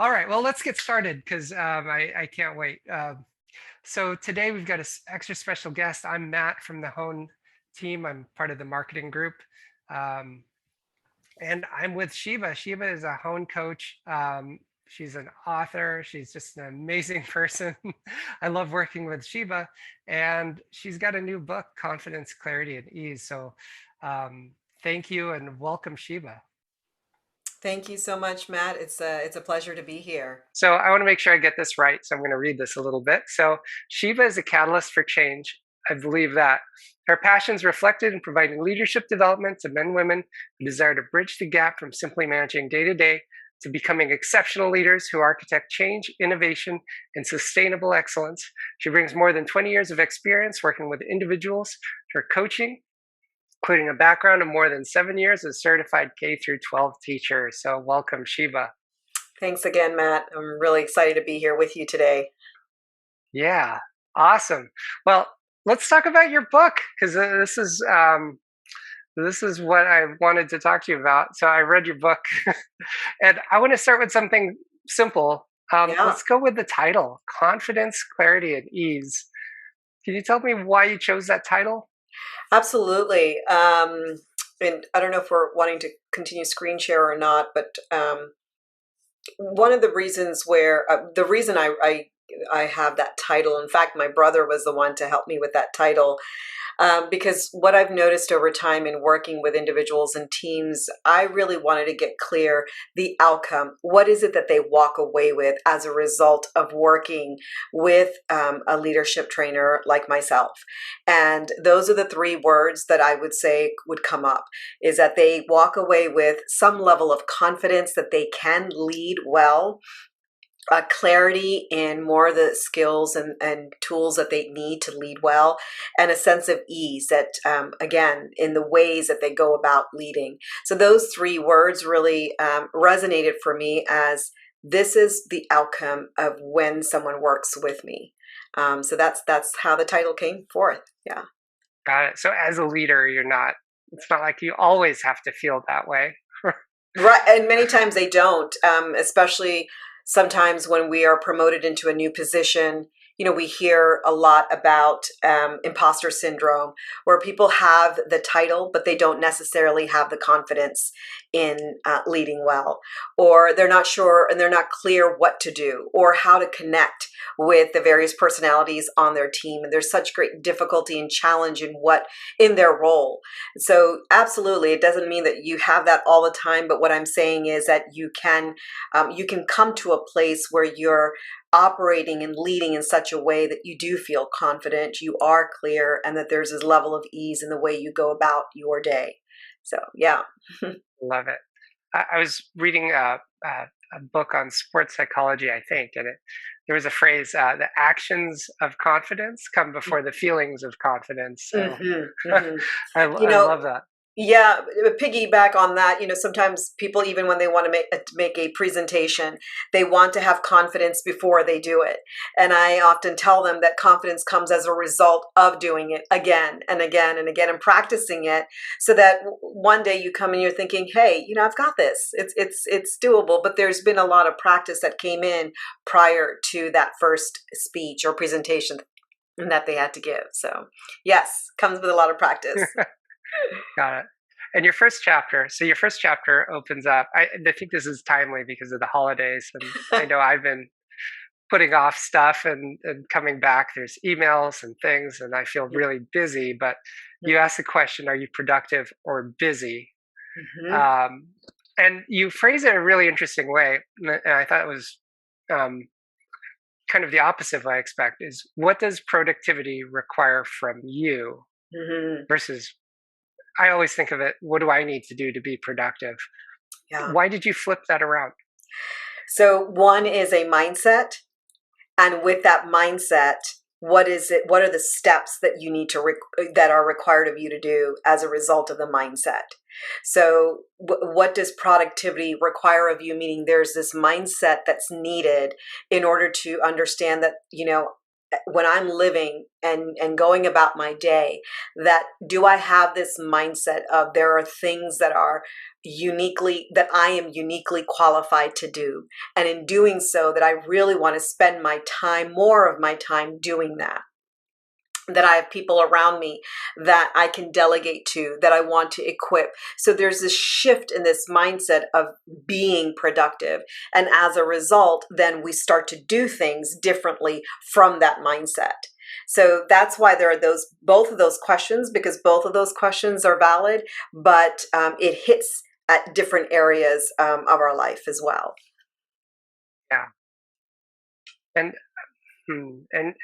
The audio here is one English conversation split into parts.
All right, well, let's get started because I can't wait. So today we've got an extra special guest. I'm Matt from the Hone team. I'm part of the marketing group. Um, and I'm with Sheeba. Sheeba is a Hone coach. She's an author. She's just an amazing person. I love working with Sheeba. And she's got a new book, Confidence, Clarity, and Ease. So thank you and welcome, Sheeba. Thank you so much, Matt. It's a pleasure to be here. So I want to make sure I get this right. So I'm going to read this a little bit. So Shiva is a catalyst for change. I believe that. Her passions reflected in providing leadership development to men and women who desire to bridge the gap from simply managing day to day to becoming exceptional leaders who architect change, innovation, and sustainable excellence. She brings more than 20 years of experience working with individuals through coaching, including a background of more than 7 years as certified K through 12 teacher. So welcome, Shiva. Thanks again, Matt. I'm really excited to be here with you today. Yeah, awesome. Well, let's talk about your book because this is what I wanted to talk to you about. So I read your book, and I want to start with something simple. Yeah, Let's go with the title: Confidence, Clarity, and Ease. Can you tell me why you chose that title? absolutely. And I don't know if we're wanting to continue screen share or not, but one of the reasons where the reason I have that title. In fact, my brother was the one to help me with that title. Because what I've noticed over time in working with individuals and teams, I really wanted to get clear the outcome. What is it that they walk away with as a result of working with a leadership trainer like myself? And those are the three words that I would say would come up is that they walk away with some level of confidence that they can lead well, clarity in more of the skills and tools that they need to lead well, and a sense of ease that, again, in the ways that they go about leading. So those three words really resonated for me as this is the outcome of when someone works with me. So that's how the title came forth. Yeah. Got it. So as a leader, you're not. It's not like you always have to feel that way. Right, and many times they don't, especially sometimes when we are promoted into a new position. You know, we hear a lot about imposter syndrome, where people have the title, but they don't necessarily have the confidence in leading well, or they're not sure and they're not clear what to do or how to connect with the various personalities on their team. And there's such great difficulty and challenge in their role. So absolutely, it doesn't mean that you have that all the time. But what I'm saying is that you can come to a place where you're operating and leading in such a way that you do feel confident, you are clear, and that there's this level of ease in the way you go about your day. So yeah. Love it. I was reading a book on sports psychology, I think, and there was a phrase: "The actions of confidence come before the feelings of confidence." So Hmm. Hmm. You I know, love that. yeah, piggyback on that, sometimes people, even when they want to make a presentation, they want to have confidence before they do it. And I often tell them that confidence comes as a result of doing it again and again and again and practicing it, so that one day you come and you're thinking, "Hey, I've got this. It's doable." But there's been a lot of practice that came in prior to that first speech or presentation that they had to give. So, yes, comes with a lot of practice. Got it. And your first chapter, so your first chapter opens up. I think this is timely because of the holidays, and I know I've been putting off stuff and coming back. There's emails and things, and I feel really busy. But you ask the question: Are you productive or busy? Mhm. Um, and you phrase it a really interesting way, and I thought it was um, kind of the opposite of what I expect. Is what does productivity require from you Mhm. versus I always think of it, what do I need to do to be productive? Yeah. Why did you flip that around? So one is a mindset, and with that mindset, what is it? What are the steps that you need to that are required of you to do as a result of the mindset? So what does productivity require of you? Meaning, there's this mindset that's needed in order to understand that when I'm living and going about my day, that do I have this mindset of there are things that are uniquely that I am uniquely qualified to do, and in doing so that I really want to spend my time, more of my time doing that, that I have people around me that I can delegate to, that I want to equip. So there's this shift in this mindset of being productive. And as a result, then we start to do things differently from that mindset. So that's why there are both of those questions, because both of those questions are valid, but it hits at different areas of our life as well. Yeah. And and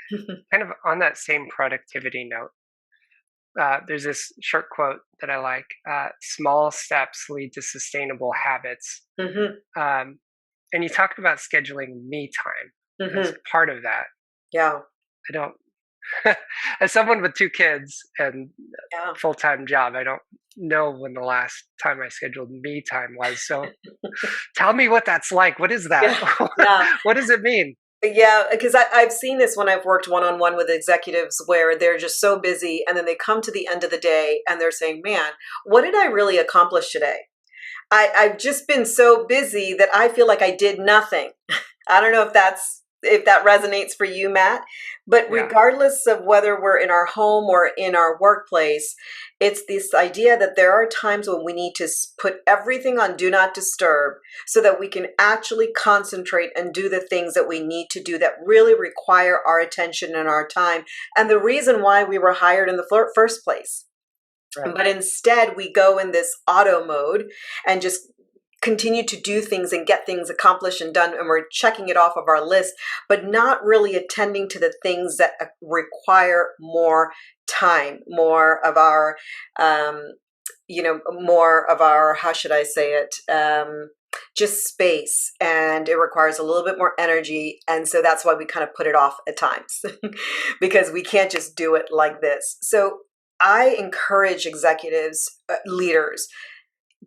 kind of on that same productivity note, there's this short quote that I like: "Small steps lead to sustainable habits." Hmm. Um, and you talked about scheduling me time as Hmm. part of that. Yeah. I don't, as someone with two kids and Yeah. full time job, I don't know when the last time I scheduled me time was. So tell me what that's like. What is that? Yeah. Yeah. What does it mean? Yeah, because I've seen this when I've worked one on one with executives where they're just so busy and then they come to the end of the day and they're saying, man, what did I really accomplish today? I've just been so busy that I feel like I did nothing. I don't know if that resonates for you, Matt. But Yeah. regardless of whether we're in our home or in our workplace, it's this idea that there are times when we need to put everything on do not disturb so that we can actually concentrate and do the things that we need to do that really require our attention and our time. And the reason why we were hired in the first place. Right. But instead, we go in this auto mode and just continue to do things and get things accomplished and done. And we're checking it off of our list, but not really attending to the things that require more time, more of our, more of our, how should I say it? Just space, and it requires a little bit more energy. And so that's why we kind of put it off at times because we can't just do it like this. So I encourage executives, leaders,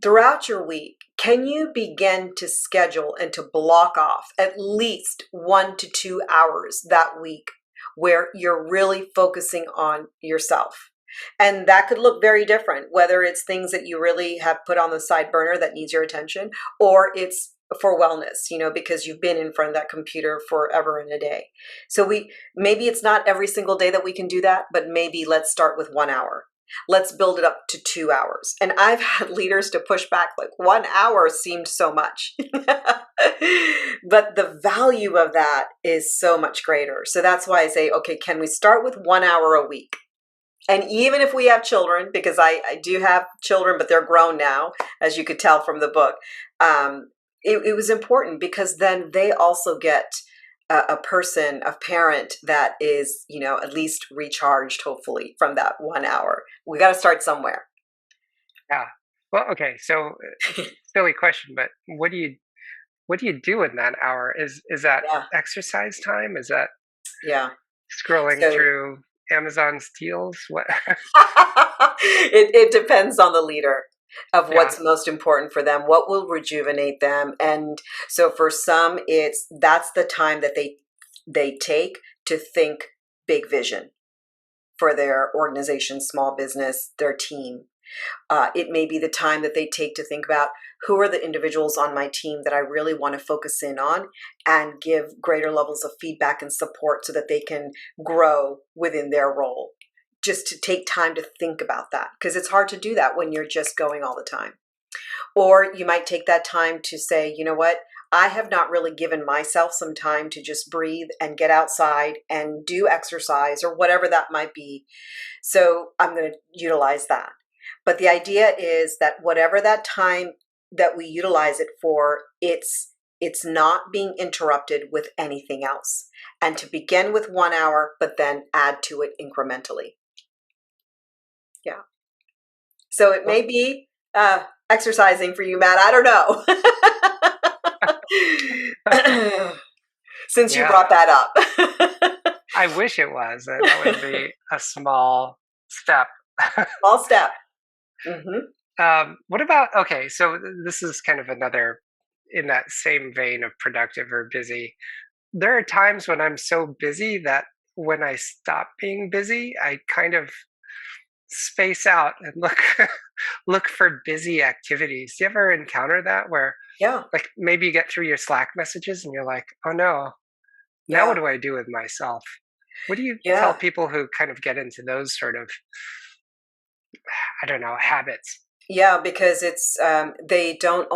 throughout your week, can you begin to schedule and to block off at least 1 to 2 hours that week where you're really focusing on yourself? And that could look very different, whether it's things that you really have put on the side burner that needs your attention, or it's for wellness, because you've been in front of that computer forever and a day. So maybe it's not every single day that we can do that, but maybe let's start with 1 hour. Let's build it up to 2 hours. And I've had leaders to push back, like 1 hour seemed so much. But the value of that is so much greater. So that's why I say, okay, can we start with 1 hour a week? And even if we have children, because I do have children, but they're grown now, as you could tell from the book, it was important because then they also get a person, a parent that is, at least recharged, hopefully, from that 1 hour. We got to start somewhere. Yeah. Well, okay. So silly question, but what do you do in that hour? Is that Yeah. exercise time? Is that Yeah. scrolling So through Amazon's deals? What? it depends on the leader of Yeah. what's most important for them, what will rejuvenate them. And so for some, that's the time that they take to think big vision for their organization, small business, their team. It may be the time that they take to think about who are the individuals on my team that I really want to focus in on and give greater levels of feedback and support so that they can grow within their role. Just to take time to think about that, because it's hard to do that when you're just going all the time. Or you might take that time to say, you know what? I have not really given myself some time to just breathe and get outside and do exercise or whatever that might be. So I'm going to utilize that. But the idea is that whatever that time that we utilize it for, it's not being interrupted with anything else. And to begin with 1 hour, but then add to it incrementally. Yeah. So it may be exercising for you, Matt. I don't know. Since you Yeah. brought that up. I wish it was. That would be a small step. Small step. Mm-hmm. What about, okay, so this is kind of another in that same vein of productive or busy. There are times when I'm so busy that when I stop being busy, I kind of space out and look look for busy activities. Do you ever encounter that where Yeah, like maybe you get through your Slack messages and you're like, oh no, now what yeah, do I do with myself? What do you tell yeah. people who kind of get into those sort of, I don't know, habits? Yeah, because it's they don't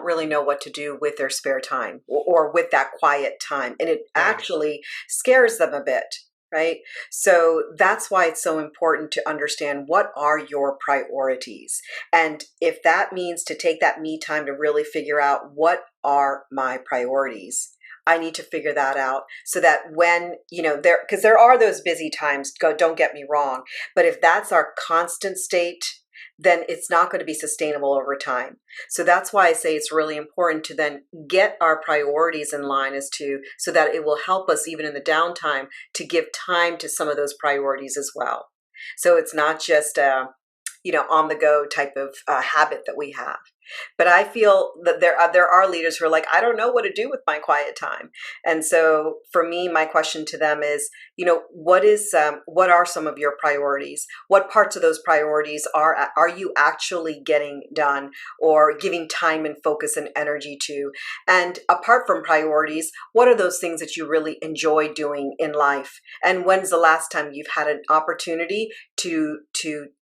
really know what to do with their spare time or with that quiet time, and it Yeah, actually scares them a bit, right? So that's why it's so important to understand what are your priorities, and if that means to take that me time to really figure out what are my priorities. I need to figure that out so that when, there, because there are those busy times, don't get me wrong, but if that's our constant state, then it's not going to be sustainable over time. So that's why I say it's really important to then get our priorities in line as to so that it will help us even in the downtime to give time to some of those priorities as well. So it's not just on the go type of habit that we have. But I feel that there are leaders who are like, I don't know what to do with my quiet time. And so for me, my question to them is, what are some of your priorities? What parts of those priorities are you actually getting done or giving time and focus and energy to? And apart from priorities, what are those things that you really enjoy doing in life? And when's the last time you've had an opportunity to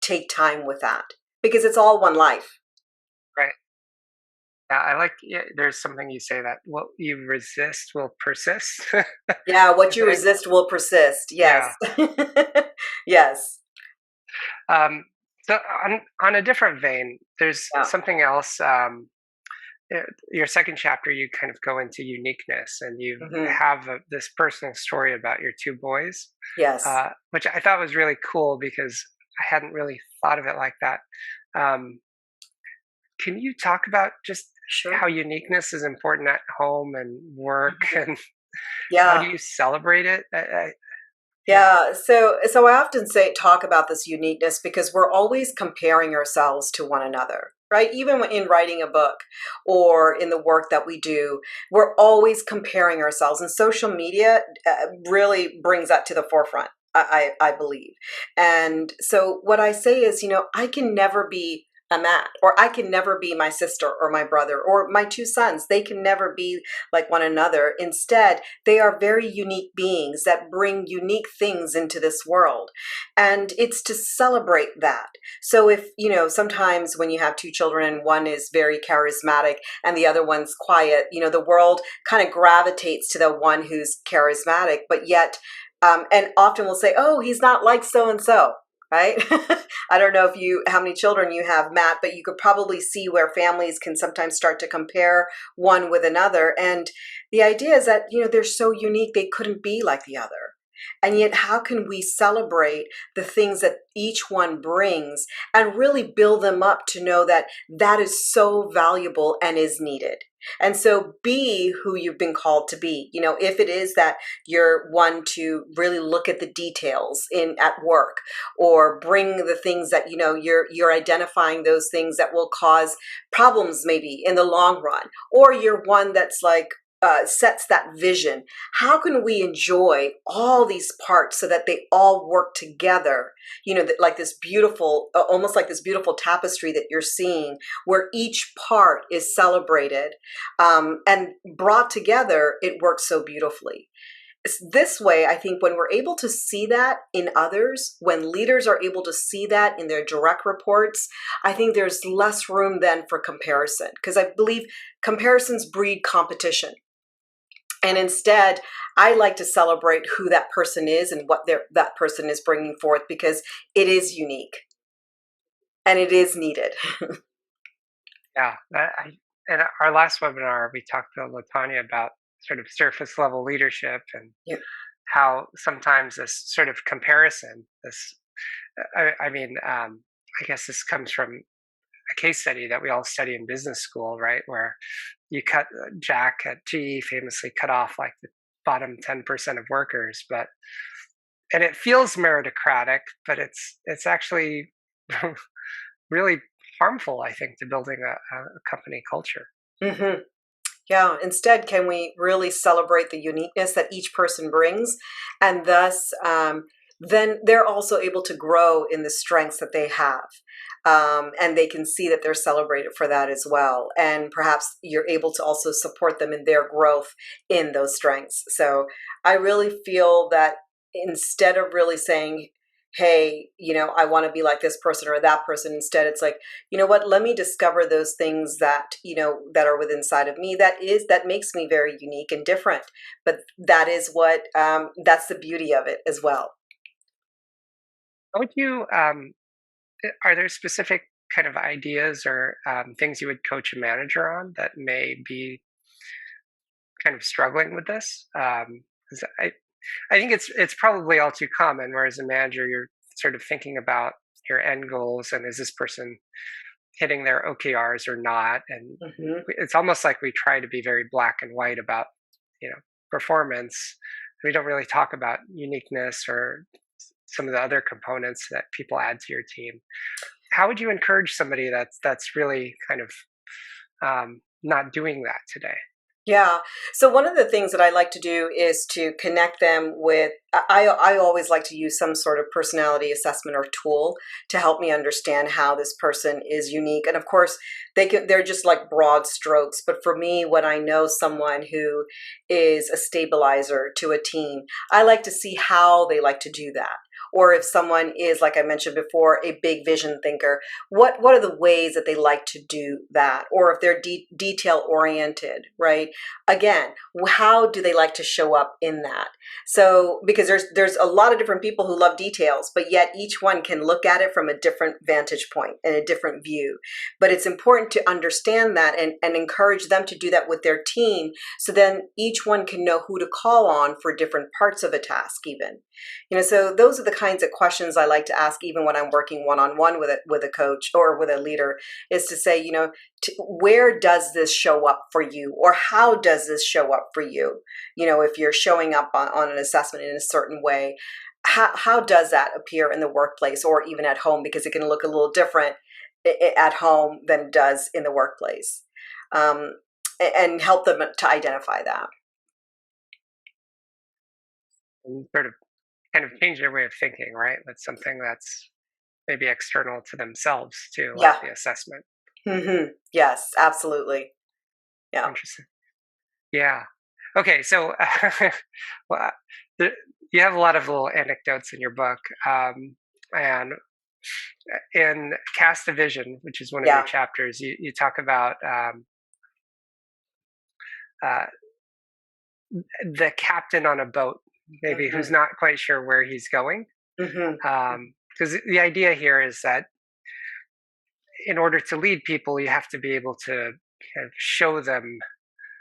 take time with that? Because it's all one life. right. Yeah, I like. Yeah, there's something you say that what you resist will persist. Yeah, I what you think. resist will persist. Yes. Yeah. Yes. Um, so on a different vein, there's Yeah. something else. Your second chapter, you kind of go into uniqueness, and you Hmm. have this personal story about your two boys, Yes. which I thought was really cool because I hadn't really thought of it like that. Um, can you talk about just how Sure. uniqueness is important at home and work, Mhm. and how do Yeah. you celebrate it? Yeah, Yeah. So I often say talk about this uniqueness because we're always comparing ourselves to one another, right? Even in writing a book or in the work that we do, we're always comparing ourselves, and social media really brings that to the forefront. I believe. And so what I say is, I can never be a Matt, or I can never be my sister or my brother or my two sons. They can never be like one another. Instead, they are very unique beings that bring unique things into this world. And it's to celebrate that. So if, sometimes when you have two children and one is very charismatic and the other one's quiet, the world kind of gravitates to the one who's charismatic, but yet, and often will say, oh, he's not like so and so. Right? I don't know how many children you have, Matt, but you could probably see where families can sometimes start to compare one with another. And the idea is that, they're so unique, they couldn't be like the other. And yet, how can we celebrate the things that each one brings and really build them up to know that that is so valuable and is needed? And so be who you've been called to be. If it is that you're one to really look at the details in at work or bring the things that, you're identifying those things that will cause problems maybe in the long run, or you're one that's like sets that vision. How can we enjoy all these parts so that they all work together? Like this beautiful, almost like this beautiful tapestry that you're seeing, where each part is celebrated and brought together. It works so beautifully. This way, I think when we're able to see that in others, when leaders are able to see that in their direct reports, I think there's less room then for comparison, because I believe comparisons breed competition. And instead, I like to celebrate who that person is and what that person is bringing forth, because it is unique and it is needed. yeah. In our last webinar, we talked to Latanya about sort of surface level leadership and Yeah. how sometimes this sort of comparison, this, I mean, I guess this comes from a case study that we all study in business school, right? Where you cut Jack at GE famously cut off like the bottom 10% of workers, but and it feels meritocratic, but it's actually really harmful, I think, to building a company culture. Hmm. Yeah. Instead, can we really celebrate the uniqueness that each person brings, and thus, then they're also able to grow in the strengths that they have, and they can see that they're celebrated for that as well. And perhaps you're able to also support them in their growth in those strengths. So I really feel that instead of really saying, hey, I want to be like this person or that person, instead it's like, you know what, let me discover those things that, that are within inside of me, that makes me very unique and different. But that is what, that's the beauty of it as well. How would you are there specific kind of ideas or things you would coach a manager on that may be kind of struggling with this? 'Cause I think it's probably all too common. Where as a manager, you're sort of thinking about your end goals and is this person hitting their OKRs or not? And Hmm. it's almost like we try to be very black and white about performance. We don't really talk about uniqueness or some of the other components that people add to your team. How would you encourage somebody that's really kind of not doing that today? Yeah. So one of the things that I like to do is to connect them with. I always like to use some sort of personality assessment or tool to help me understand how this person is unique. And of course, they're just like broad strokes. But for me, when I know someone who is a stabilizer to a team, I like to see how they like to do that. Or if someone is, like I mentioned before, a big vision thinker, what are the ways that they like to do that? Or if they're detail oriented, right? Again, how do they like to show up in that? So because there's a lot of different people who love details, but yet each one can look at it from a different vantage point and a different view. But it's important to understand that, and encourage them to do that with their team, so then each one can know who to call on for different parts of a task even. So those are the kinds of questions I like to ask even when I'm working one-on-one with a coach or with a leader, is to say, where does this show up for you, or how does this show up for you? If you're showing up on an assessment in a certain way, how does that appear in the workplace or even at home? Because it can look a little different at home than it does in the workplace, um, and help them to identify that. And sort of kind of change their way of thinking, right? That's something that's maybe external to themselves too, like Yeah. the assessment. Yes, absolutely. Yeah. Interesting. Yeah. Okay. So, well, the, you have a lot of little anecdotes in your book, and in Cast a Vision, which is one of your Yeah. chapters, you talk about uh, the captain on a boat, maybe who's Hmm. not quite sure where he's going. Hmm. Because the idea here is that in order to lead people, you have to be able to kind of show them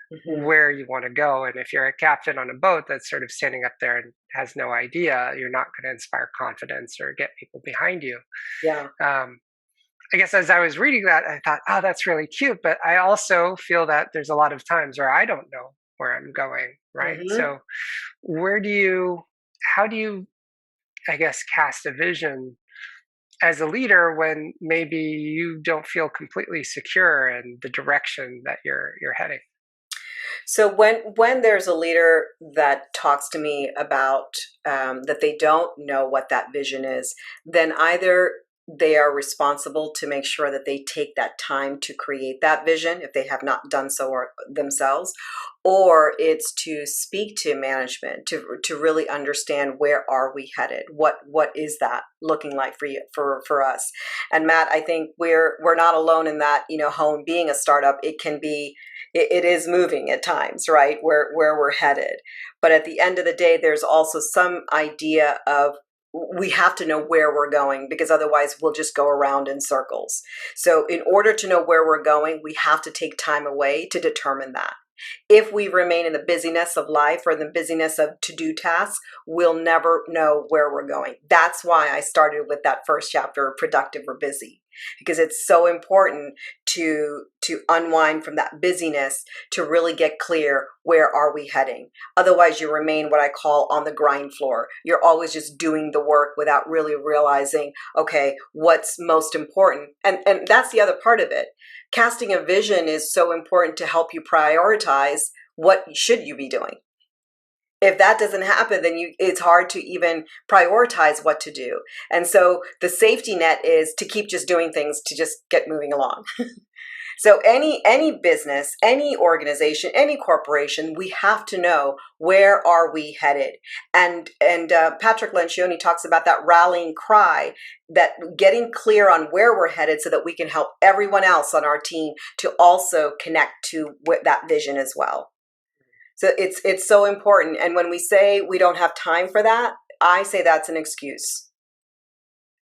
Hmm. where you want to go. And if you're a captain on a boat that's sort of standing up there and has no idea, you're not going to inspire confidence or get people behind you. Yeah. Um, I guess as I was reading that, I thought, oh, that's really cute. But I also feel that there's a lot of times where I don't know where I'm going, right? Hmm. So, where do you, how do you, I guess, cast a vision as a leader when maybe you don't feel completely secure in the direction that you're heading? So when there's a leader that talks to me about, that they don't know what that vision is, then either they are responsible to make sure that they take that time to create that vision if they have not done so or themselves, or it's to speak to management to really understand where are we headed, what is that looking like for you, for us. And Matt, I think we're not alone in that. Home being a startup, it can be, it is moving at times, right? Where we're headed. But at the end of the day, there's also some idea of, we have to know where we're going, because otherwise we'll just go around in circles. So in order to know where we're going, we have to take time away to determine that. If we remain in the busyness of life or in the busyness of to-do tasks, we'll never know where we're going. That's why I started with that first chapter, productive or busy, because it's so important to unwind from that busyness to really get clear, where are we heading? Otherwise you remain what I call on the grind floor. You're always just doing the work without really realizing, okay, what's most important. And that's the other part of it. Casting a vision is so important to help you prioritize what should you be doing. If that doesn't happen, then it's hard to even prioritize what to do. And so the safety net is to keep just doing things to just get moving along. So any business, any organization, any corporation, we have to know, where are we headed? And Patrick Lencioni talks about that rallying cry, that getting clear on where we're headed so that we can help everyone else on our team to also connect to that vision as well. So it's so important. And when we say we don't have time for that, I say that's an excuse.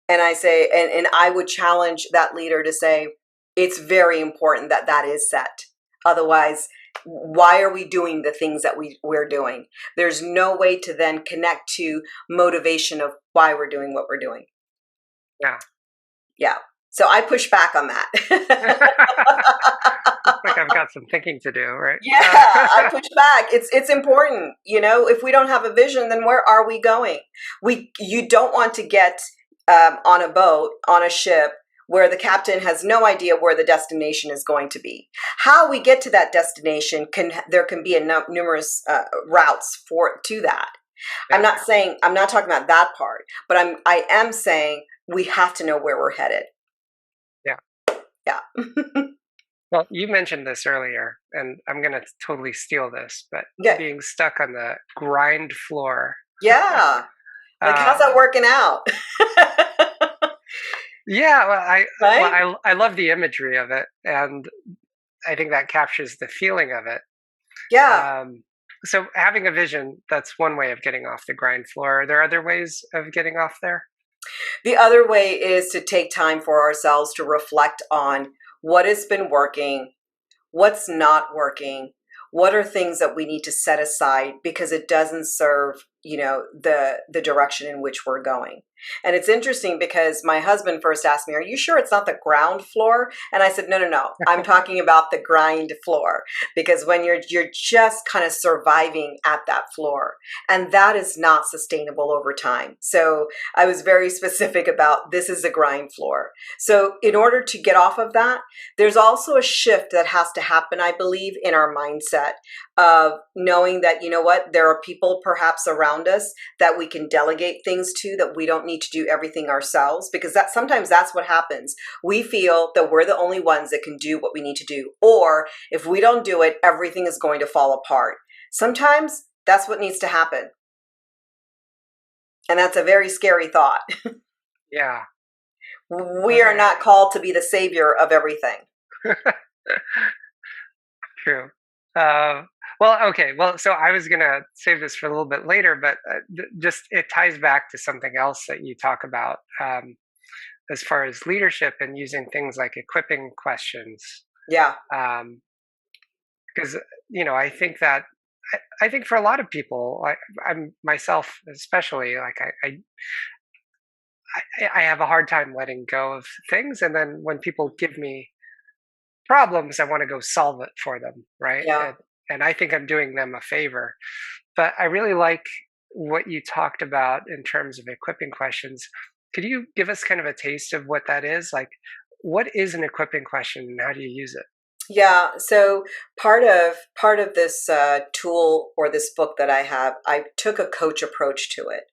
And I say, and I would challenge that leader to say, it's very important that that is set. Otherwise, why are we doing the things that we're doing? There's no way to then connect to motivation of why we're doing what we're doing. Yeah. Yeah. So I push back on that. Looks like I've got some thinking to do, right? Yeah, I push back. It's important. You know, if we don't have a vision, then where are we going? You don't want to get on a boat, on a ship, where the captain has no idea where the destination is going to be. How we get to that destination there can be numerous routes to that. Yeah. I'm not talking about that part, but I am saying we have to know where we're headed. Yeah. Yeah. Well, you mentioned this earlier, and I'm going to totally steal this, but being stuck on the grind floor. Yeah. Like, how's that working out? Yeah, well, I love the imagery of it, and I think that captures the feeling of it. Yeah. So having a vision, that's one way of getting off the grind floor. Are there other ways of getting off there? The other way is to take time for ourselves to reflect on what has been working, what's not working, what are things that we need to set aside because it doesn't serve, the direction in which we're going. And it's interesting because my husband first asked me, are you sure it's not the ground floor? And I said, no. I'm talking about the grind floor, because when you're just kind of surviving at that floor, and that is not sustainable over time. So I was very specific about, this is the grind floor. So in order to get off of that, there's also a shift that has to happen, I believe, in our mindset of knowing that, there are people perhaps around us that we can delegate things to, that we don't need to do everything ourselves, because sometimes that's what happens. We feel that we're the only ones that can do what we need to do, or if we don't do it, everything is going to fall apart. Sometimes that's what needs to happen. And that's a very scary thought. Yeah. We are not called to be the savior of everything. True. So I was going to save this for a little bit later, but just it ties back to something else that you talk about as far as leadership and using things like equipping questions. Yeah. Because, I think for a lot of people, I'm myself especially, like I have a hard time letting go of things. And then when people give me problems, I want to go solve it for them, right? Yeah. And I think I'm doing them a favor. But I really like what you talked about in terms of equipping questions. Could you give us kind of a taste of what that is? Like, what is an equipping question and how do you use it? Yeah. So part of this tool or this book that I have, I took a coach approach to it.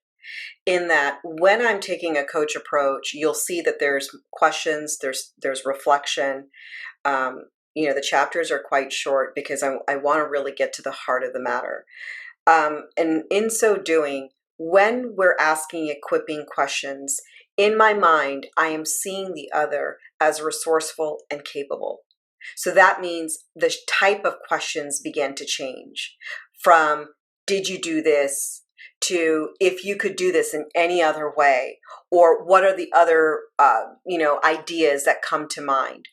In that, when I'm taking a coach approach, you'll see that there's questions, there's reflection. The chapters are quite short because I want to really get to the heart of the matter. And in so doing, when we're asking equipping questions, in my mind, I am seeing the other as resourceful and capable. So that means the type of questions begin to change from, did you do this? To, if you could do this in any other way, or what are the other, ideas that come to mind?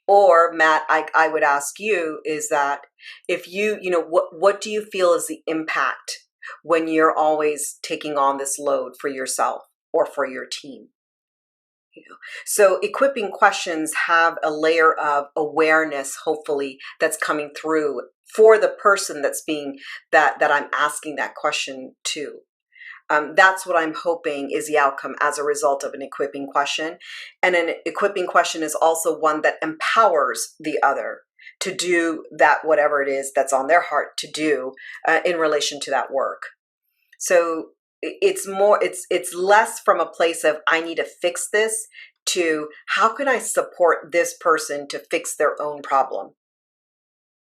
Or Matt, I would ask you is that if what do you feel is the impact when you're always taking on this load for yourself or for your team? So equipping questions have a layer of awareness, hopefully, that's coming through for the person that's being that I'm asking that question to. That's what I'm hoping is the outcome as a result of an equipping question. And an equipping question is also one that empowers the other to do that, whatever it is that's on their heart to do in relation to that work. So it's more, it's less from a place of I need to fix this to how can I support this person to fix their own problem?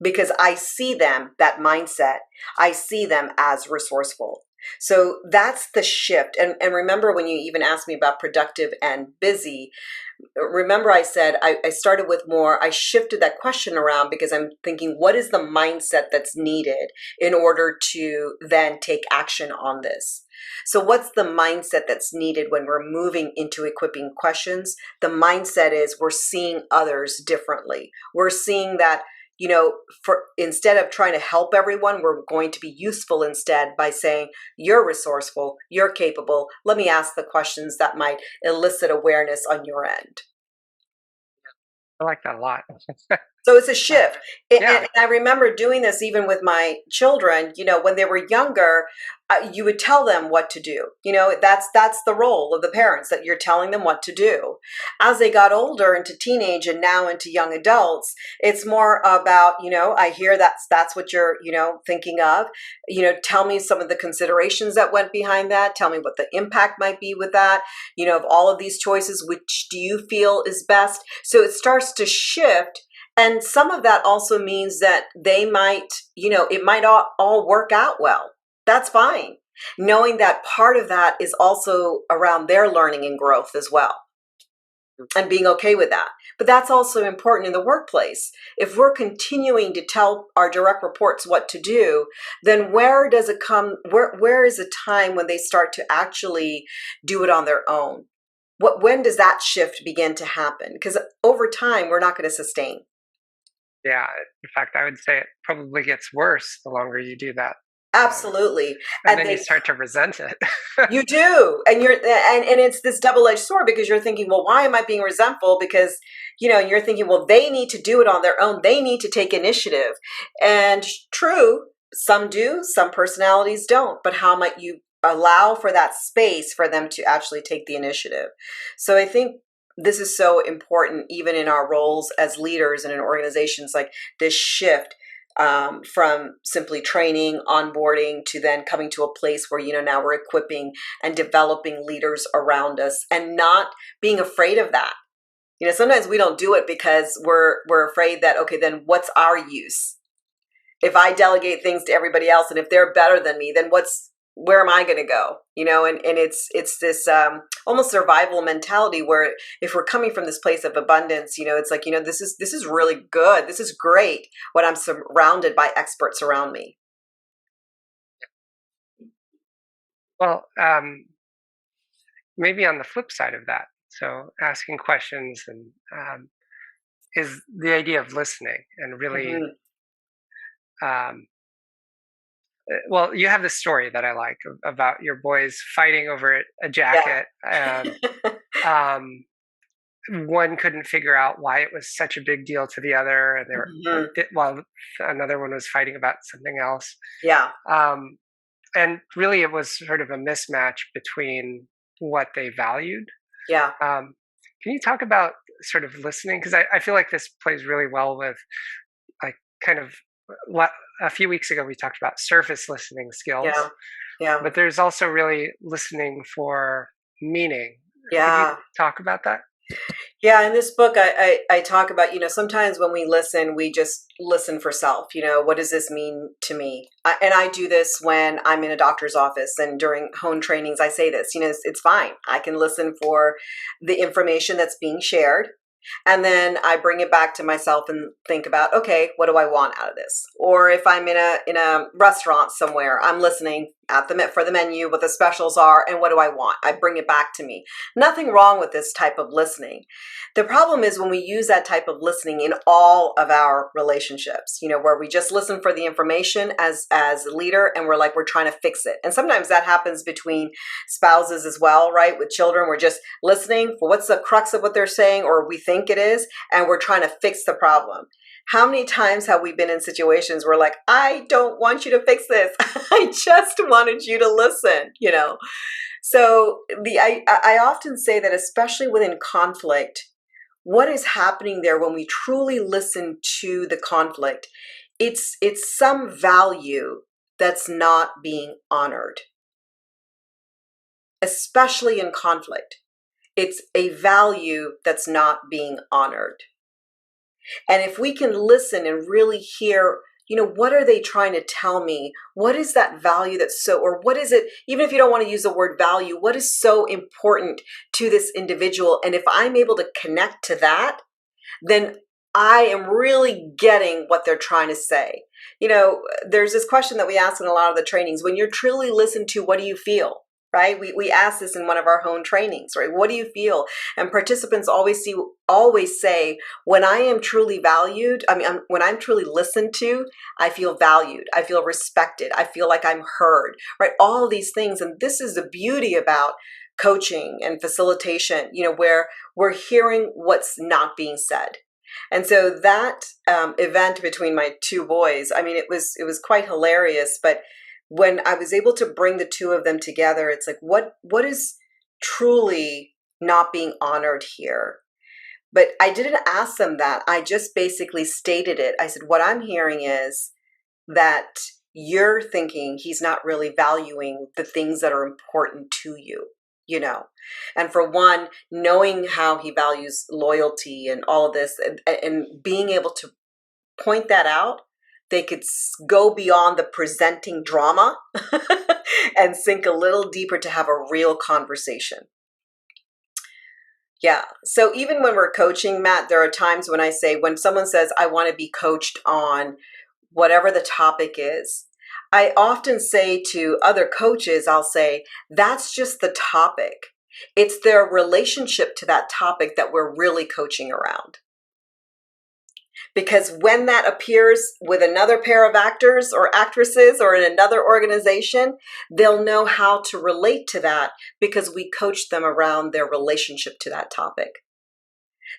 Because I see them, that mindset, I see them as resourceful. So that's the shift. And remember when you even asked me about productive and busy, remember I said I started with more, I shifted that question around because I'm thinking, what is the mindset that's needed in order to then take action on this? So what's the mindset that's needed when we're moving into equipping questions? The mindset is we're seeing others differently. We're seeing that, for instead of trying to help everyone, we're going to be useful instead by saying, you're resourceful, you're capable. Let me ask the questions that might elicit awareness on your end. I like that a lot. So it's a shift. Yeah. And I remember doing this even with my children, when they were younger, you would tell them what to do. That's the role of the parents, that you're telling them what to do. As they got older into teenage and now into young adults, it's more about, I hear that's what you're, thinking of. Tell me some of the considerations that went behind that. Tell me what the impact might be with that. Of all of these choices, which do you feel is best? So it starts to shift. And some of that also means that they might, it might all work out well. That's fine. Knowing that part of that is also around their learning and growth as well, and being okay with that. But that's also important in the workplace. If we're continuing to tell our direct reports what to do, then where does it come? Where is a time when they start to actually do it on their own? When does that shift begin to happen? Because over time, we're not going to sustain. Yeah. In fact, I would say it probably gets worse the longer you do that. Absolutely. And And then you they start to resent it. You do. And and it's this double-edged sword, because you're thinking, well, why am I being resentful? Because, you're thinking, well, they need to do it on their own. They need to take initiative. And true, some do, some personalities don't. But how might you allow for that space for them to actually take the initiative? So I think this is so important, even in our roles as leaders and in organizations, like this shift from simply training, onboarding, to then coming to a place where, now we're equipping and developing leaders around us, and not being afraid of that. Sometimes we don't do it because we're afraid that, okay, then what's our use? If I delegate things to everybody else and if they're better than me, then where am I going to go? And it's this almost survival mentality, where if we're coming from this place of abundance, it's like, this is really good. This is great when I'm surrounded by experts around me. Well, maybe on the flip side of that. So asking questions and is the idea of listening and really Mm-hmm. um, well, you have this story that I like about your boys fighting over a Yeah. jacket, and um, one couldn't figure out why it was such a big deal to the other, and they were Mm-hmm. while another one was fighting about something else. Yeah. Um, and really, it was sort of a mismatch between what they valued. Yeah. Um, can you talk about sort of listening? Because I feel like this plays really well with like kind of what a few weeks ago we talked about surface listening skills, Yeah. Yeah. but there's also really listening for meaning. Could you Yeah. talk about that? Yeah, in this book, I talk about, sometimes when we listen, we just listen for self. What does this mean to me? And I do this when I'm in a doctor's office and during home trainings, I say this, it's fine. I can listen for the information that's being shared. And then I bring it back to myself and think about, okay, what do I want out of this? Or if I'm in a restaurant somewhere, I'm listening for the menu, what the specials are, and what do I want. I bring it back to me. Nothing wrong with this type of listening. The problem is when we use that type of listening in all of our relationships, where we just listen for the information as a leader, and we're trying to fix it. And sometimes that happens between spouses as well, right? With children, we're just listening for what's the crux of what they're saying, or we think it is, and we're trying to fix the problem. How many times have we been in situations where like, I don't want you to fix this. I just wanted you to listen, So I often say that, especially within conflict, what is happening there when we truly listen to the conflict, it's some value that's not being honored, especially in conflict. It's a value that's not being honored. And if we can listen and really hear, what are they trying to tell me? What is that value or what is it, even if you don't want to use the word value, what is so important to this individual? And if I'm able to connect to that, then I am really getting what they're trying to say. There's this question that we ask in a lot of the trainings. When you're truly listened to, what do you feel? Right? We ask this in one of our own trainings, right? What do you feel? And participants always say, when I am truly valued, when I'm truly listened to, I feel valued. I feel respected. I feel like I'm heard, right? All of these things. And this is the beauty about coaching and facilitation, where we're hearing what's not being said. And so that event between my two boys, it was quite hilarious, but when I was able to bring the two of them together, it's like, what is truly not being honored here? But I didn't ask them that. I just basically stated it. I said, what I'm hearing is that you're thinking he's not really valuing the things that are important to you, And for one, knowing how he values loyalty and all of this, and being able to point that out, they could go beyond the presenting drama and sink a little deeper to have a real conversation. Yeah. So even when we're coaching, Matt, there are times when someone says, I want to be coached on whatever the topic is, I often say to other coaches, I'll say, that's just the topic. It's their relationship to that topic that we're really coaching around. Because when that appears with another pair of actors or actresses or in another organization, they'll know how to relate to that because we coach them around their relationship to that topic.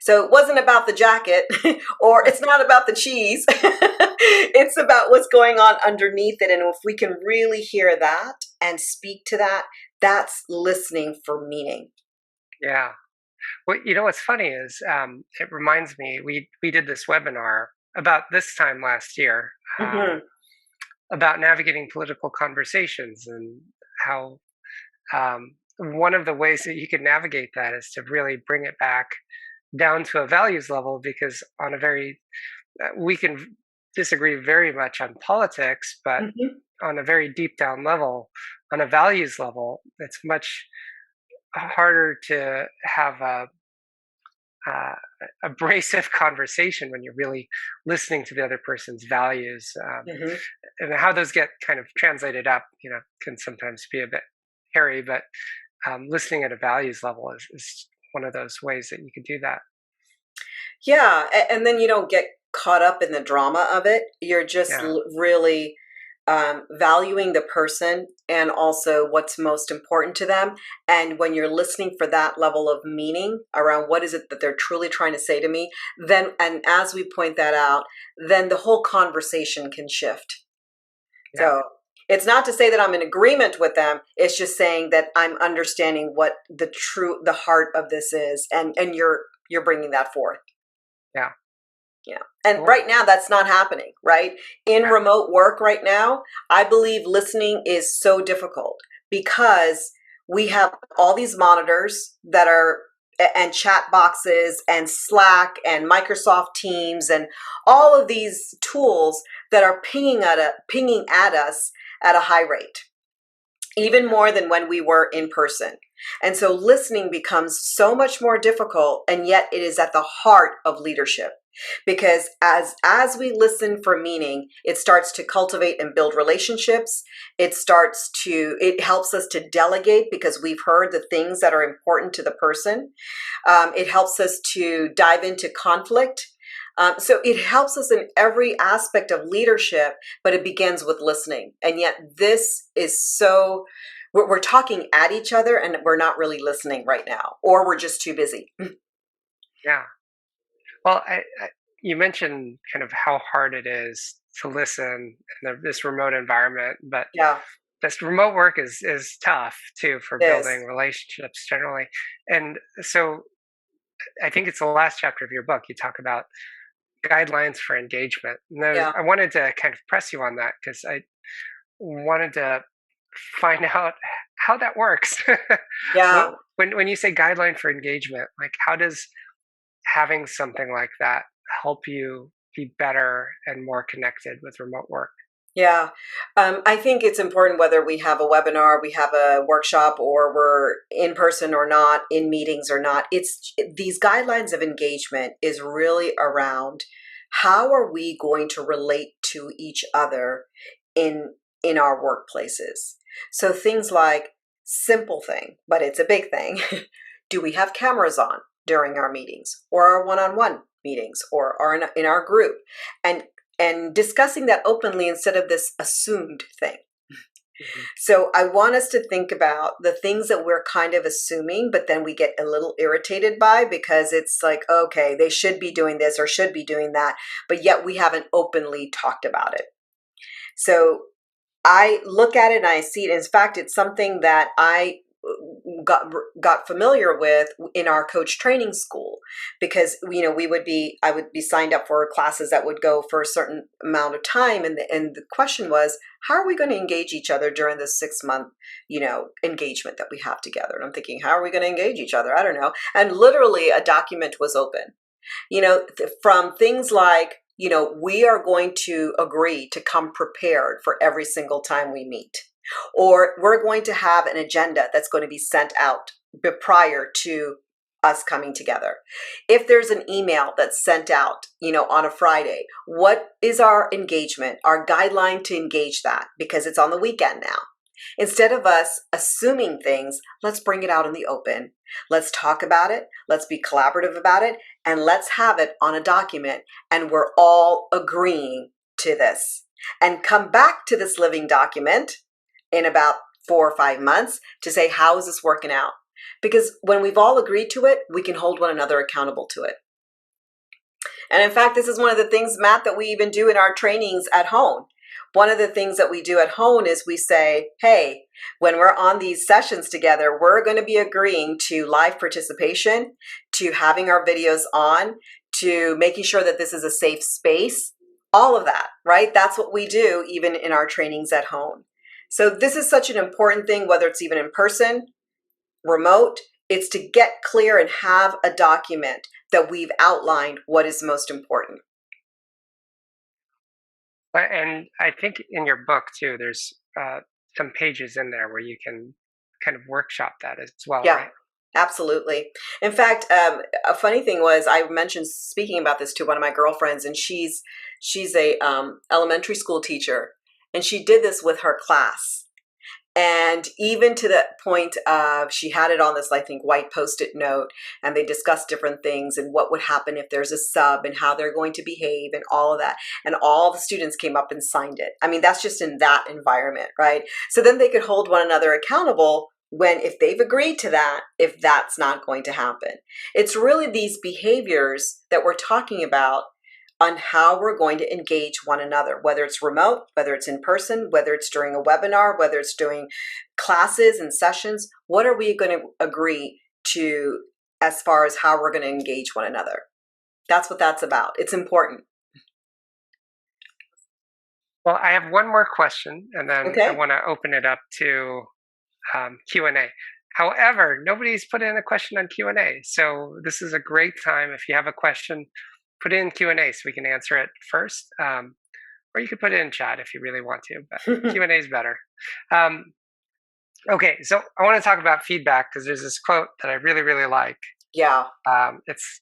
So it wasn't about the jacket or it's not about the cheese. It's about what's going on underneath it. And if we can really hear that and speak to that, that's listening for meaning. Yeah. Well, what's funny is it reminds me, we did this webinar about this time last year about navigating political conversations, and how one of the ways that you can navigate that is to really bring it back down to a values level, because we can disagree very much on politics, but on a very deep down level, on a values level, it's much harder to have a abrasive conversation when you're really listening to the other person's values, and how those get kind of translated up, can sometimes be a bit hairy, but listening at a values level is one of those ways that you can do that. Yeah. And then you don't get caught up in the drama of it. You're just really valuing the person and also what's most important to them. And when you're listening for that level of meaning around what is it that they're truly trying to say to me, then, and as we point that out, then the whole conversation can shift. Yeah. So it's not to say that I'm in agreement with them. It's just saying that I'm understanding what the heart of this is. And you're bringing that forth. Yeah. Yeah. And right now that's not happening, right? In remote work right now, I believe listening is so difficult because we have all these monitors and chat boxes and Slack and Microsoft Teams and all of these tools that are pinging at us at a high rate, even more than when we were in person. And so listening becomes so much more difficult, and yet it is at the heart of leadership. because as we listen for meaning, it starts to cultivate and build relationships. It helps us to delegate because we've heard the things that are important to the person. It helps us to dive into conflict. So it helps us in every aspect of leadership, but it begins with listening. And yet this is so, we're talking at each other and we're not really listening right now, or we're just too busy. Yeah. Well, you mentioned kind of how hard it is to listen in this remote environment, but Yeah, this remote work is tough too for it is. building relationships generally. And so I think it's the last chapter of your book. You talk about guidelines for engagement. And Yeah, I wanted to kind of press you on that because I wanted to find out how that works. yeah. When you say guideline for engagement, like how does having something like that help you be better and more connected with remote work? Yeah, I think it's important whether we have a webinar, we have a workshop, or we're in person or not, in meetings or not. It's these guidelines of engagement is really around how are we going to relate to each other in our workplaces. So things like simple thing, but it's a big thing. Do we have cameras on during our meetings or our one-on-one meetings or in our group? And discussing that openly instead of this assumed thing. Mhm. So I want us to think about the things that we're kind of assuming, but then we get a little irritated by because it's like, okay, they should be doing this or should be doing that, but yet we haven't openly talked about it. So I look at it and I see it. In fact, it's something that I got familiar with in our coach training school because I would be signed up for classes that would go for a certain amount of time, and the question was, how are we going to engage each other during this 6 month engagement that we have together? And I'm thinking, how are we going to engage each other? I don't know. And literally a document was open, from things like, we are going to agree to come prepared for every single time we meet, or we're going to have an agenda that's going to be sent out prior to us coming together. If there's an email that's sent out, on a Friday, what is our engagement, our guideline to engage that? Because it's on the weekend now. Instead of us assuming things, let's bring it out in the open. Let's talk about it. Let's be collaborative about it. And let's have it on a document. And we're all agreeing to this. And come back to this living document in about 4 or 5 months to say, how is this working out? Because when we've all agreed to it, we can hold one another accountable to it. And in fact, this is one of the things, Matt, that we even do in our trainings at home. One of the things that we do at home is we say, hey, when we're on these sessions together, we're going to be agreeing to live participation, to having our videos on, to making sure that this is a safe space, all of that, right? That's what we do even in our trainings at home. So this is such an important thing, whether it's even in person, remote, it's to get clear and have a document that we've outlined what is most important. And I think in your book too, there's some pages in there where you can kind of workshop that as well, Yeah, right? absolutely. In fact, a funny thing was I mentioned speaking about this to one of my girlfriends, and she's a elementary school teacher, and she did this with her class. And even to the point of she had it on this, I think, white post-it note, and they discussed different things and what would happen if there's a sub and how they're going to behave and all of that. And all the students came up and signed it. I mean, that's just in that environment, right? So then they could hold one another accountable when, if they've agreed to that, if that's not going to happen. It's really these behaviors that we're talking about on how we're going to engage one another, whether it's remote, whether it's in person, whether it's during a webinar, whether it's doing classes and sessions. What are we going to agree to as far as how we're going to engage one another? That's what that's about. It's important. Well, I have one more question, and then I Okay. want to open it up to Q&A. However, nobody's put in a question on Q&A, so this is a great time. If you have a question, put it in Q&A so we can answer it first, or you could put it in chat if you really want to. But Q&A is better. Um, okay, so I want to talk about feedback because there's this quote that I really like. Yeah. It's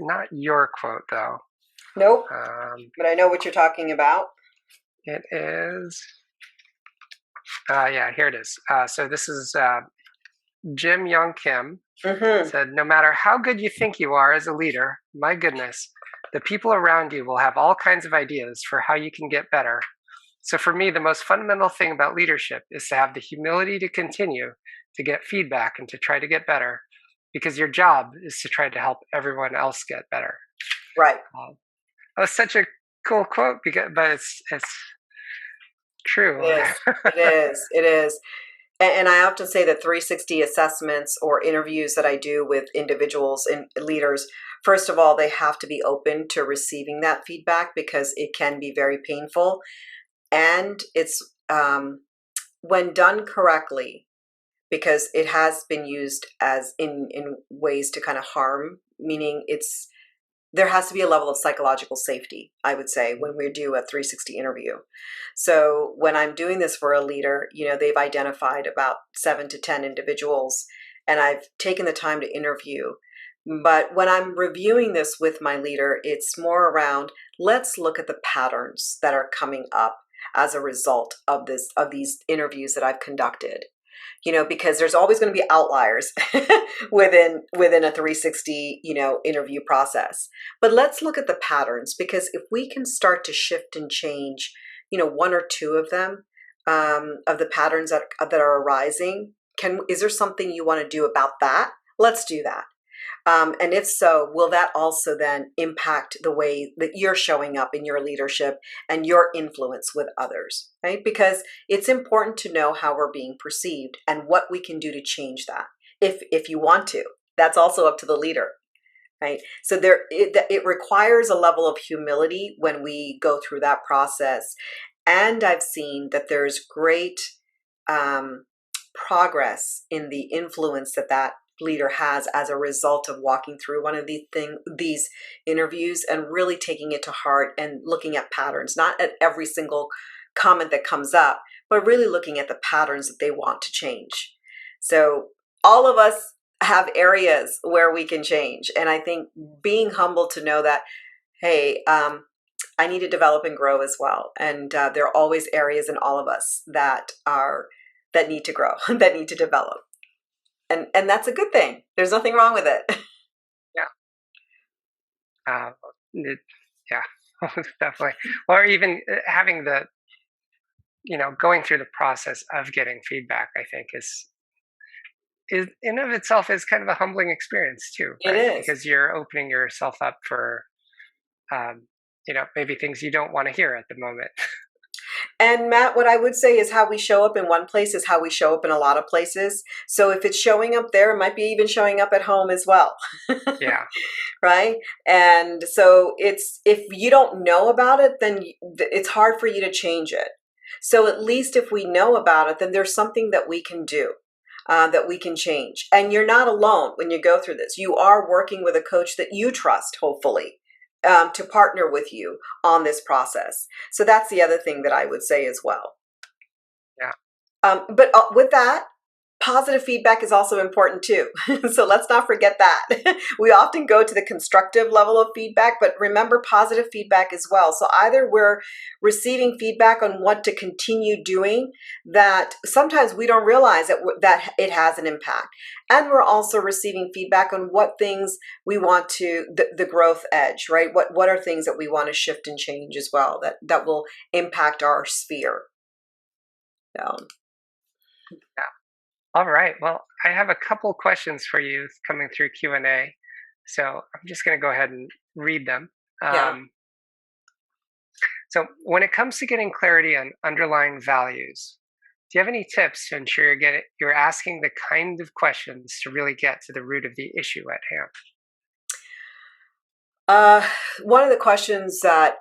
not your quote though. Nope, Um, but I know what you're talking about. it is, yeah, here it is. So this is Jim Young Kim Mm-hmm. said, no matter how good you think you are as a leader, my goodness, the people around you will have all kinds of ideas for how you can get better. So for me, the most fundamental thing about leadership is to have the humility to continue to get feedback and to try to get better, because your job is to try to help everyone else get better. Right. That was such a cool quote, but it's true. It is. It is. It is. And I often say that 360 assessments or interviews that I do with individuals and leaders, first of all, they have to be open to receiving that feedback because it can be very painful. And it's when done correctly, because it has been used as in ways to kind of harm, meaning there has to be a level of psychological safety, I would say, when we do a 360 interview. So when I'm doing this for a leader, they've identified about 7 to 10 individuals, and I've taken the time to interview. But when I'm reviewing this with my leader, it's more around, let's look at the patterns that are coming up as a result of these interviews that I've conducted. Because there's always going to be outliers within a 360, interview process. But let's look at the patterns, because if we can start to shift and change, one or two of them, of the patterns that are arising, is there something you want to do about that? Let's do that. And if so, will that also then impact the way that you're showing up in your leadership and your influence with others, right? Because it's important to know how we're being perceived and what we can do to change that. If you want to, that's also up to the leader, right? So it requires a level of humility when we go through that process. And I've seen that there's great progress in the influence that leader has as a result of walking through one of these interviews and really taking it to heart and looking at patterns, not at every single comment that comes up, but really looking at the patterns that they want to change. So all of us have areas where we can change. And I think being humble to know that, hey, I need to develop and grow as well. And there are always areas in all of us that need to grow, that need to develop. And that's a good thing. There's nothing wrong with it. Yeah. Yeah, definitely. Or even having going through the process of getting feedback, I think is in of itself is kind of a humbling experience too, It right? is. Because you're opening yourself up for, maybe things you don't want to hear at the moment. And Matt, what I would say is how we show up in one place is how we show up in a lot of places. So if it's showing up there, it might be even showing up at home as well. Yeah. Right? And so if you don't know about it, then it's hard for you to change it. So at least if we know about it, then there's something that we can do. That we can change. And you're not alone when you go through this. You are working with a coach that you trust, hopefully, to partner with you on this process. So that's the other thing that I would say as well. Yeah. But with that, positive feedback is also important too. So let's not forget that. We often go to the constructive level of feedback, but remember positive feedback as well. So either we're receiving feedback on what to continue doing that sometimes we don't realize that it has an impact. And we're also receiving feedback on what things we want the growth edge, right? What are things that we want to shift and change as well that will impact our sphere. So. Yeah. All right. Well, I have a couple questions for you coming through Q&A. So I'm just going to go ahead and read them. Yeah. So when it comes to getting clarity on underlying values, do you have any tips to ensure you're asking the kind of questions to really get to the root of the issue at hand? One of the questions that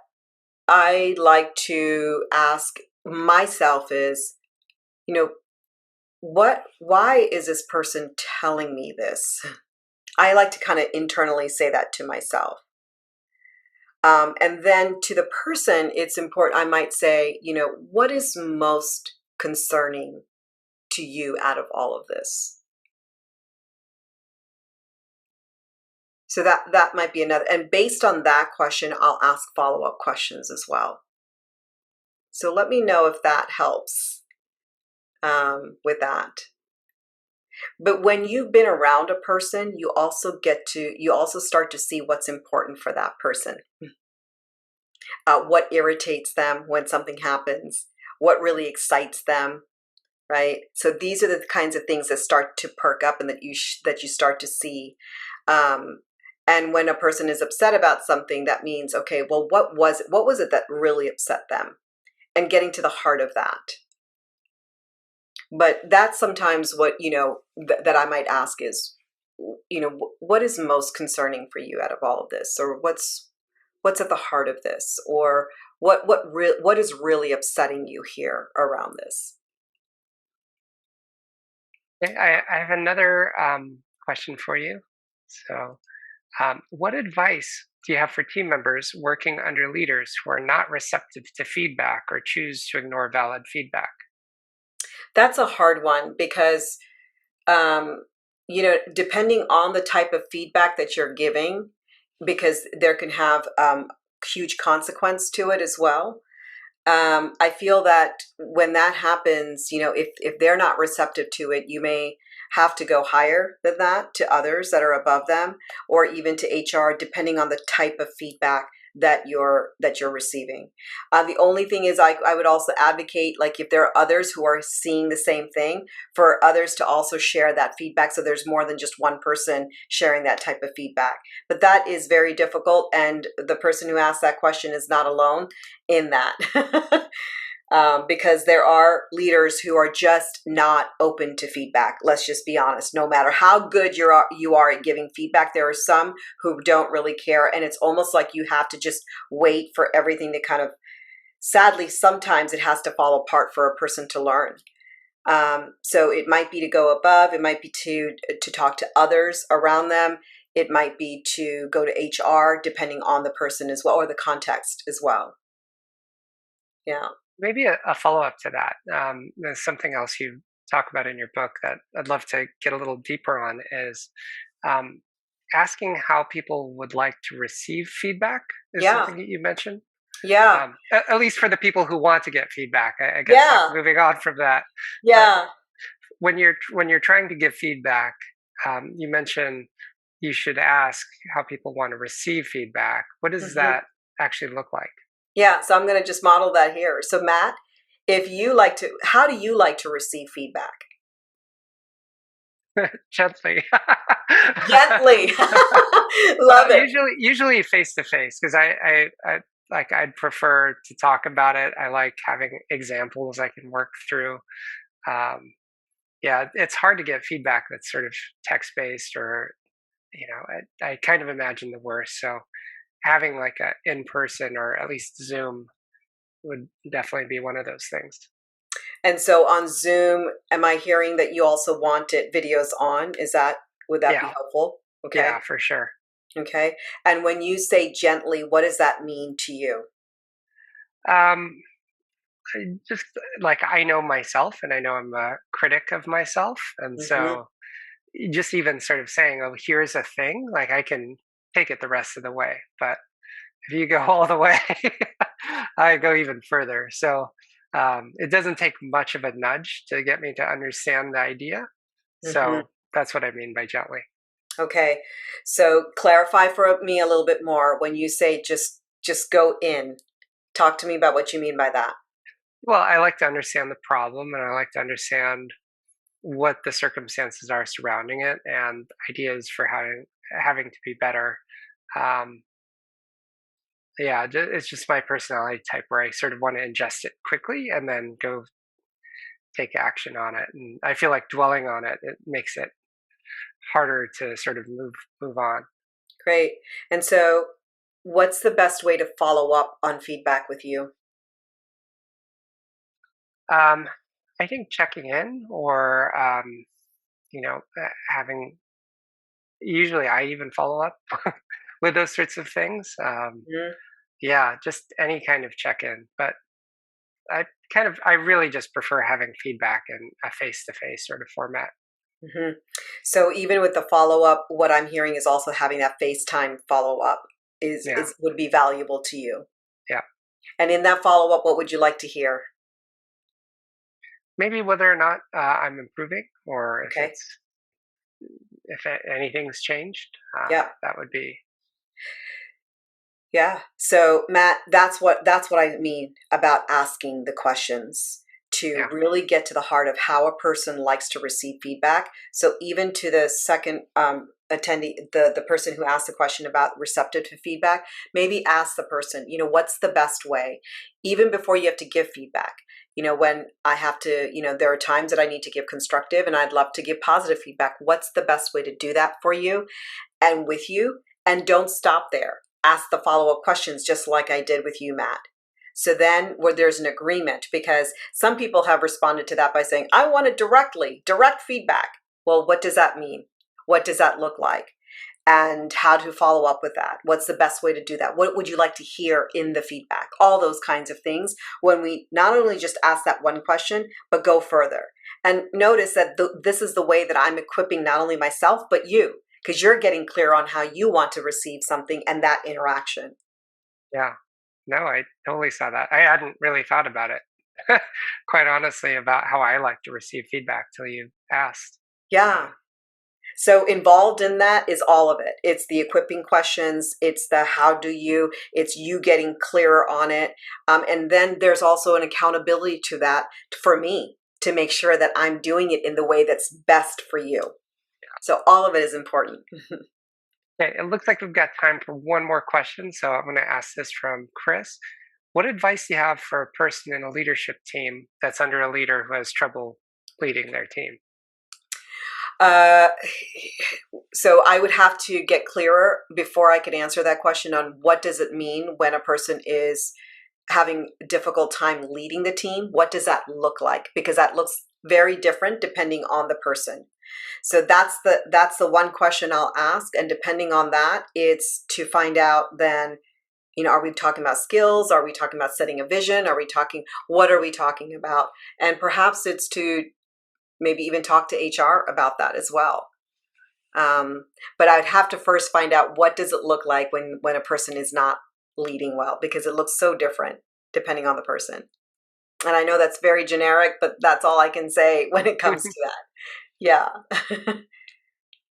I like to ask myself is, why is this person telling me this? I like to kind of internally say that to myself. And then to the person, it's important. I might say, what is most concerning to you out of all of this? So that might be another. And based on that question, I'll ask follow-up questions as well. So let me know if that helps with that. But when you've been around a person, you also start to see what's important for that person, what irritates them when something happens, what really excites them, right? So these are the kinds of things that start to perk up and that you start to see. And when a person is upset about something, that means, okay, well, what was it that really upset them? And getting to the heart of that. But that's sometimes what, that I might ask is, what is most concerning for you out of all of this? Or what's at the heart of this? Or what is really upsetting you here around this? Okay, I have another question for you. So, what advice do you have for team members working under leaders who are not receptive to feedback or choose to ignore valid feedback? That's a hard one because, depending on the type of feedback that you're giving, because there can have huge consequence to it as well. I feel that when that happens, if they're not receptive to it, you may have to go higher than that to others that are above them, or even to HR, depending on the type of feedback that you're receiving. The only thing is, I would also advocate, like if there are others who are seeing the same thing, for others to also share that feedback, so there's more than just one person sharing that type of feedback. But that is very difficult, and the person who asked that question is not alone in that. Because there are leaders who are just not open to feedback. Let's just be honest. No matter how good you are at giving feedback, there are some who don't really care, and it's almost like you have to just wait for everything to kind of. Sadly, sometimes it has to fall apart for a person to learn. So it might be to go above. It might be to talk to others around them. It might be to go to HR, depending on the person as well, or the context as well. Yeah. Maybe a follow up to that. There's something else you talk about in your book that I'd love to get a little deeper on is um, asking how people would like to receive feedback is Yeah. something that you mentioned. Yeah. At least for the people who want to get feedback, I guess. Like Yeah. moving on from that, but Yeah. when you're trying to give feedback, you mentioned you should ask how people want to receive feedback. What does Hmm. that actually look like? Yeah. So I'm going to just model that here. So Matt, how do you like to receive feedback? Gently. Gently. Well, Love it. usually face to face because I like I'd prefer to talk about it. I like having examples I can work through. Um, yeah, it's hard to get feedback that's sort of text based or I kind of imagine the worst. So having like a in person or at least Zoom would definitely be one of those things. And so on Zoom, am I hearing that you also wanted videos on? Would that be Yeah, helpful? Okay. yeah, for sure. Okay. And when you say gently, what does that mean to you? Um, just like I know myself, and I know I'm a critic of myself, and Hmm. so just even sort of saying, "Oh, here's a thing," like I can take it the rest of the way. But if you go all the way, I go even further. So it doesn't take much of a nudge to get me to understand the idea. Hmm. So that's what I mean by gently. Okay. So clarify for me a little bit more when you say just go in. Talk to me about what you mean by that. Well, I like to understand the problem, and I like to understand what the circumstances are surrounding it, and ideas for having to be better. Um, yeah, it's just my personality type where I sort of want to ingest it quickly and then go take action on it. And I feel like dwelling on it, it makes it harder to sort of move on. Great. And so what's the best way to follow up on feedback with you? Um, I think checking in or having usually I even follow up with those sorts of things. Mhm. Yeah, just any kind of check in. But I really just prefer having feedback in a face to face sort of format. Hmm. So even with the follow up, what I'm hearing is also having that FaceTime follow up Yeah, is would be valuable to you. yeah. And in that follow up, what would you like to hear? Maybe whether or not I'm improving, or Okay. if anything's changed. Yeah. That would be Yeah. So Matt, that's what I mean about asking the questions to yeah, really get to the heart of how a person likes to receive feedback. So even to the second attendee, the person who asked the question about receptive to feedback, maybe ask the person, what's the best way, even before you have to give feedback. When I have to, there are times that I need to give constructive and I'd love to give positive feedback. What's the best way to do that for you and with you? And don't stop there. Ask the follow up questions, just like I did with you, Matt. So then, where there's an agreement, because some people have responded to that by saying, I want it directly, direct feedback. Well, what does that mean? What does that look like? And how to follow up with that? What's the best way to do that? What would you like to hear in the feedback? All those kinds of things when we not only just ask that one question, but go further. And notice that this is the way that I'm equipping not only myself, but you, because you're getting clear on how you want to receive something and that interaction. yeah. No, I totally saw that. I hadn't really thought about it, quite honestly, about how I like to receive feedback till you asked. Yeah. So involved in that is all of it. It's the equipping questions. It's the how do you. It's you getting clearer on it, and then there's also an accountability to that for me to make sure that I'm doing it in the way that's best for you. So all of it is important. Okay, it looks like we've got time for one more question, so I'm going to ask this from Chris. What advice do you have for a person in a leadership team that's under a leader who has trouble leading their team? Uh, so I would have to get clearer before I could answer that question on what does it mean when a person is having a difficult time leading the team. What does that look like? Because that looks very different depending on the person. So that's the one question I'll ask, and depending on that, it's to find out then, are we talking about skills? Are we talking about setting a vision? What are we talking about? And perhaps it's to maybe even talk to HR about that as well. Um, but I'd have to first find out what does it look like when a person is not leading well, because it looks so different depending on the person. And I know that's very generic, but that's all I can say when it comes to that. Yeah.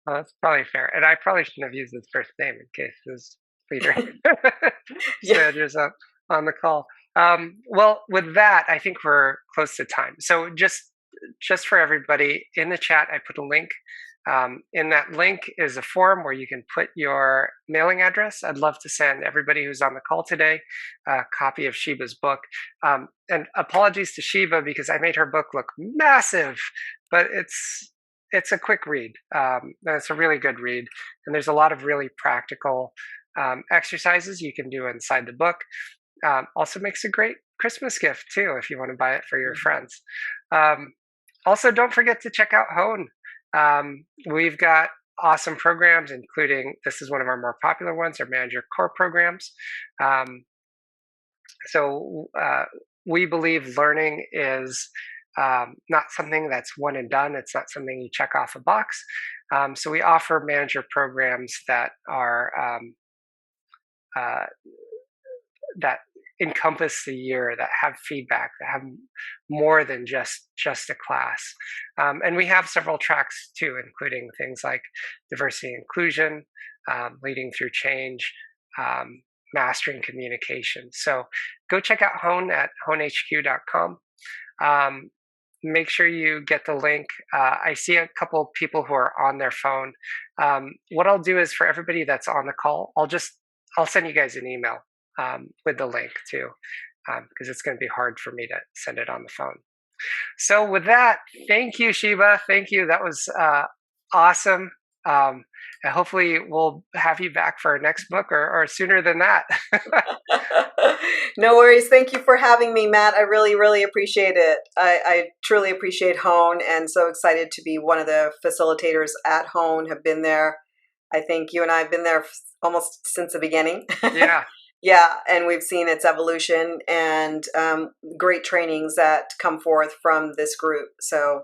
Well, that's probably fair. And I probably shouldn't have used his first name in case his leader Yeah. managers up on the call. Well, with that, I think we're close to time. So just for everybody in the chat, I put a link. In that link is a form where you can put your mailing address. I'd love to send everybody who's on the call today a copy of Sheba's book. And apologies to Sheba because I made her book look massive, but it's a quick read. It's a really good read, and there's a lot of really practical exercises you can do inside the book. Also makes a great Christmas gift too if you want to buy it for your friends. Um, Also, don't forget to check out Hone. We've got awesome programs, including this is one of our more popular ones, our Manager Core programs. Um, so we believe learning is not something that's one and done. It's not something you check off a box. So we offer manager programs uh, that encompass the year, that have feedback, that have more than just a class. And we have several tracks too, including things like diversity and inclusion, leading through change, mastering communication. So go check out Hone at honehq.com. Make sure you get the link. I see a couple people who are on their phone. What I'll do is for everybody that's on the call, I'll send you guys an email with the link too, because it's going to be hard for me to send it on the phone. So with that, thank you, Sheba. Thank you. That was awesome. And hopefully we'll have you back for our next book or sooner than that. No worries. Thank you for having me, Matt. I really, really appreciate it. I truly appreciate Hone, and so excited to be one of the facilitators at Hone. Have been there. I think you and I have been there almost since the beginning. Yeah. Yeah, and we've seen its evolution and great trainings that come forth from this group. So,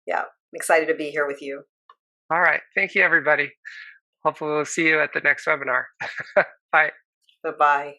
yeah. excited to be here with you. All right. Thank you, everybody. Hopefully, we'll see you at the next webinar. Bye. Bye-bye.